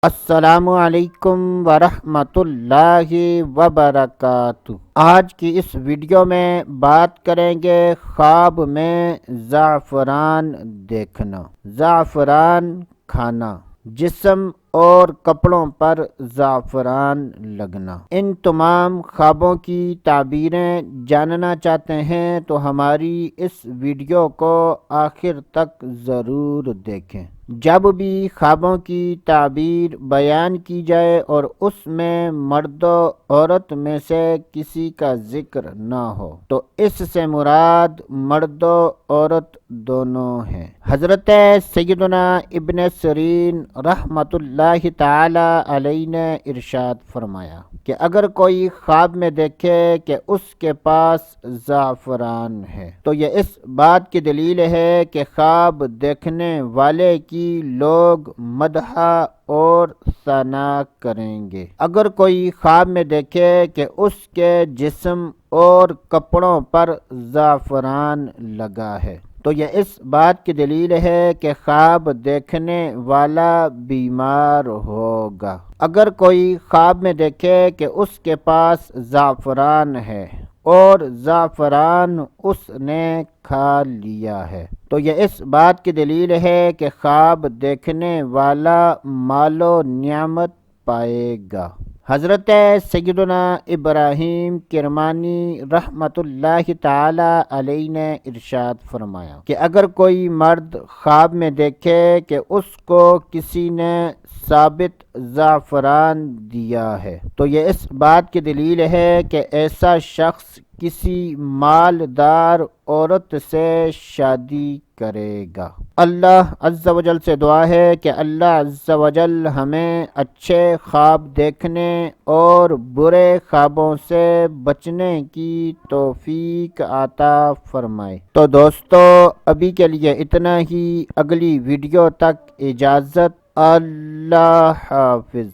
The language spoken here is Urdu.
السلام علیکم ورحمۃ اللہ وبرکاتہ۔ آج کی اس ویڈیو میں بات کریں گے خواب میں زعفران دیکھنا، زعفران کھانا، جسم اور کپڑوں پر زعفران لگنا۔ ان تمام خوابوں کی تعبیریں جاننا چاہتے ہیں تو ہماری اس ویڈیو کو آخر تک ضرور دیکھیں۔ جب بھی خوابوں کی تعبیر بیان کی جائے اور اس میں مرد و عورت میں سے کسی کا ذکر نہ ہو تو اس سے مراد مرد و عورت دونوں ہیں۔ حضرت سیدنا ابن سیرین رحمۃ اللہ تعالی علیہ نے ارشاد فرمایا کہ اگر کوئی خواب میں دیکھے کہ اس کے پاس زعفران ہے تو یہ اس بات کی دلیل ہے کہ خواب دیکھنے والے کی لوگ مدح اور ثنا کریں گے۔ اگر کوئی خواب میں دیکھے کہ اس کے جسم اور کپڑوں پر زعفران لگا ہے تو یہ اس بات کی دلیل ہے کہ خواب دیکھنے والا بیمار ہوگا۔ اگر کوئی خواب میں دیکھے کہ اس کے پاس زعفران ہے اور زعفران اس نے کھا لیا ہے تو یہ اس بات کی دلیل ہے کہ خواب دیکھنے والا مال و نعمت پائے گا۔ حضرت سیدنا ابراہیم کرمانی رحمۃ اللہ تعالی علیہ نے ارشاد فرمایا کہ اگر کوئی مرد خواب میں دیکھے کہ اس کو کسی نے ثابت زعفران دیا ہے تو یہ اس بات کی دلیل ہے کہ ایسا شخص کسی مالدار عورت سے شادی کرے گا۔ اللہ عز و جل سے دعا ہے کہ اللہ عز و جل ہمیں اچھے خواب دیکھنے اور برے خوابوں سے بچنے کی توفیق عطا فرمائے۔ تو دوستو ابھی کے لیے اتنا ہی، اگلی ویڈیو تک اجازت، اللہ حافظ۔